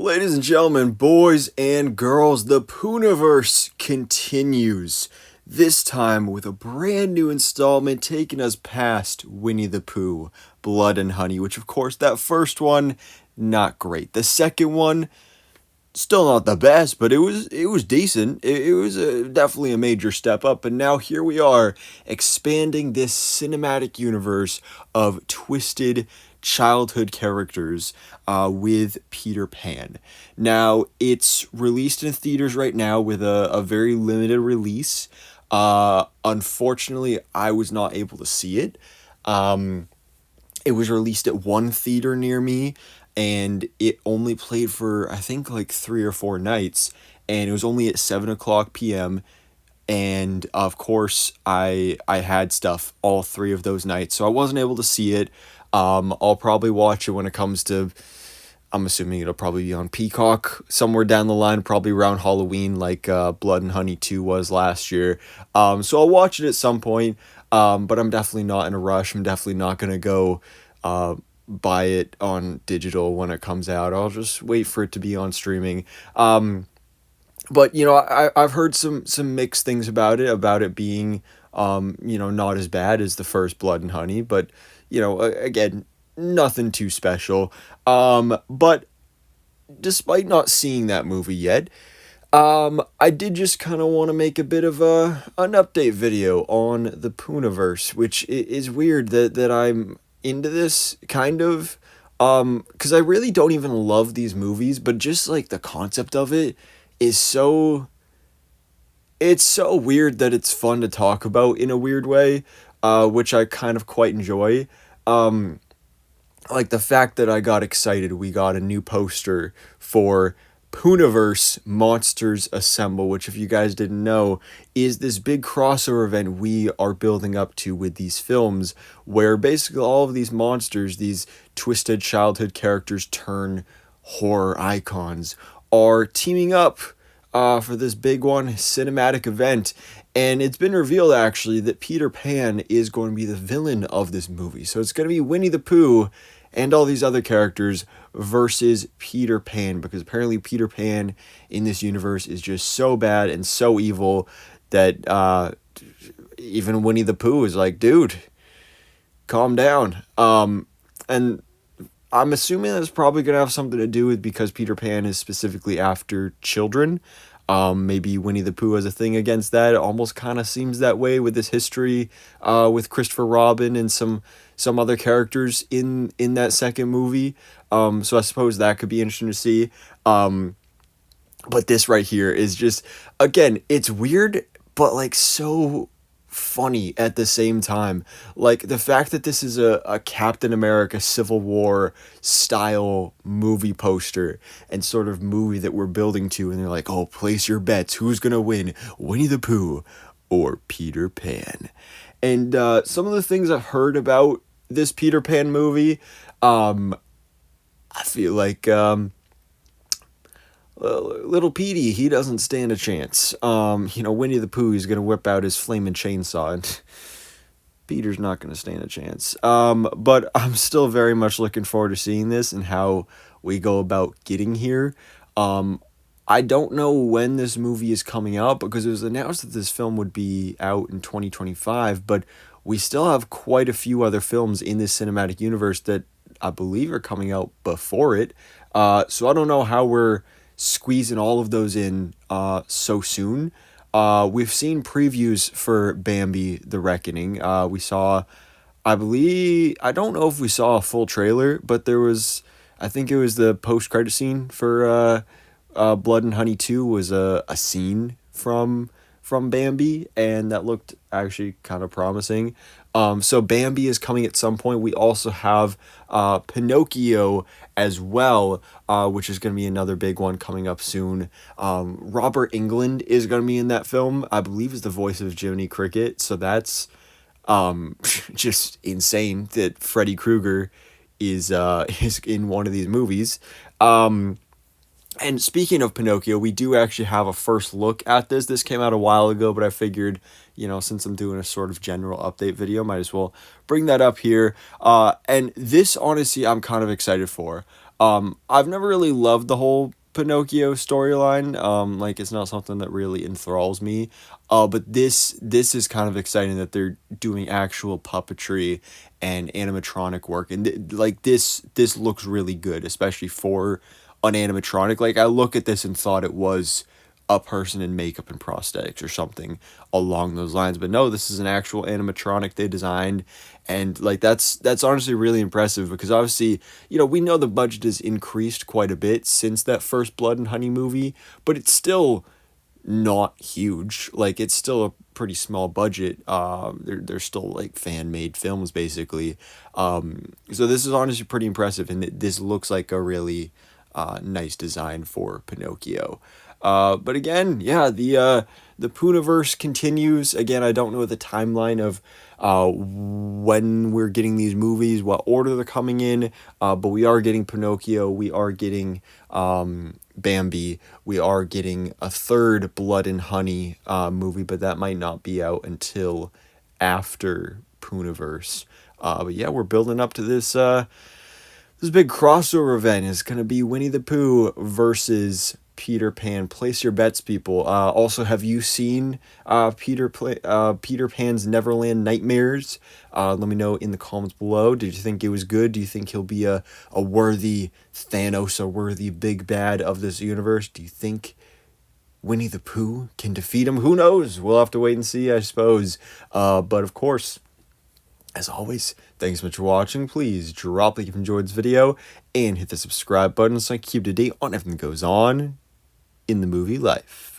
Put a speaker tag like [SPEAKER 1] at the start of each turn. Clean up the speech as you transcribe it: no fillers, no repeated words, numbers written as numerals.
[SPEAKER 1] Ladies and gentlemen, boys and girls, the Poohniverse continues. This time with a brand new installment taking us past Winnie the Pooh, Blood and Honey, which of course that first one, not great. The second one, still not the best, but it was decent. It was definitely a major step up, and now here we are expanding this cinematic universe of twisted childhood characters with Peter Pan. Now it's released in theaters right now with a very limited release. Unfortunately, I was not able to see it. It was released at one theater near me, and it only played for, I think, like 3 or 4 nights, and it was only at 7 o'clock p.m., and of course, I had stuff all 3 of those nights, so I wasn't able to see it. I'll probably watch it when it comes to, I'm assuming it'll probably be on Peacock somewhere down the line, probably around Halloween, like Blood and Honey 2 was last year. So I'll watch it at some point, but I'm definitely not in a rush. I'm definitely not going to go buy it on digital when it comes out. I'll just wait for it to be on streaming. But, you know, I've heard some mixed things about it being, not as bad as the first Blood and Honey, but, again, nothing too special. But despite not seeing that movie yet, I did just kind of want to make a bit of an update video on the Poohniverse, which is weird that I'm into this, kind of, because I really don't even love these movies, but just, like, the concept of it is it's so weird that it's fun to talk about in a weird way, which I kind of quite enjoy. Like the fact that I got excited, we got a new poster for Poohniverse Monsters Assemble, which, if you guys didn't know, is this big crossover event we are building up to with these films, where basically all of these monsters, these twisted childhood characters turn horror icons, are teaming up for this big one cinematic event. And it's been revealed, actually, that Peter Pan is going to be the villain of this movie. So it's going to be Winnie the Pooh and all these other characters versus Peter Pan, because apparently Peter Pan in this universe is just so bad and so evil that even Winnie the Pooh is like, dude, calm down. And I'm assuming that's probably going to have something to do with, because Peter Pan is specifically after children. Maybe Winnie the Pooh has a thing against that. It almost kind of seems that way with this history with Christopher Robin and some other characters in that second movie. So I suppose that could be interesting to see. But this right here is just, again, it's weird, but like so funny at the same time. Like the fact that this is a Captain America Civil War style movie poster and sort of movie that we're building to, and they're like, oh, place your bets, who's gonna win, Winnie the Pooh or Peter Pan? And some of the things I've heard about this Peter Pan movie, I feel like little Petey, he doesn't stand a chance. Winnie the Pooh is going to whip out his flaming chainsaw, and Peter's not going to stand a chance. But I'm still very much looking forward to seeing this and how we go about getting here. I don't know when this movie is coming out, because it was announced that this film would be out in 2025, but we still have quite a few other films in this cinematic universe that I believe are coming out before it. So I don't know how we're squeezing all of those in so soon. We've seen previews for Bambi The Reckoning. We saw, I don't know if we saw a full trailer, but there was, I think it was the post-credit scene for Blood and Honey 2 was a scene from Bambi, and that looked actually kind of promising. So Bambi is coming at some point. We also have Pinocchio as well, which is going to be another big one coming up soon. Robert Englund is going to be in that film. I believe is the voice of Jiminy Cricket. So that's just insane that Freddy Krueger is in one of these movies. And speaking of Pinocchio, we do actually have a first look at this. This came out a while ago, but I figured, since I'm doing a sort of general update video, might as well bring that up here. And this, honestly, I'm kind of excited for. I've never really loved the whole Pinocchio storyline. Like it's not something that really enthralls me. But this is kind of exciting that they're doing actual puppetry and animatronic work, and like this looks really good, especially for an animatronic. Like I look at this and thought it was a person in makeup and prosthetics or something along those lines, but no, this is an actual animatronic they designed, and like that's honestly really impressive because obviously, you know, we know the budget has increased quite a bit since that first Blood and Honey movie, but it's still not huge. Like it's still a pretty small budget. They're still like fan made films basically. So this is honestly pretty impressive, and this looks like a really nice design for Pinocchio. But again, yeah, the Poohniverse continues. Again, I don't know the timeline of when we're getting these movies, what order they're coming in, but we are getting Pinocchio, we are getting Bambi, we are getting a third Blood and Honey movie, but that might not be out until after Poohniverse. But yeah, we're building up to this big crossover event. Is going to be Winnie the Pooh versus Peter Pan. Place your bets, people. Also, have you seen Peter Pan's Neverland Nightmares? Let me know in the comments below. Did you think it was good? Do you think he'll be a worthy Thanos, a worthy big bad of this universe? Do you think Winnie the Pooh can defeat him? Who knows? We'll have to wait and see, I suppose. But of course, as always, thanks so much for watching. Please drop a like if you enjoyed this video and hit the subscribe button so I can keep up to date on everything that goes on in the movie life.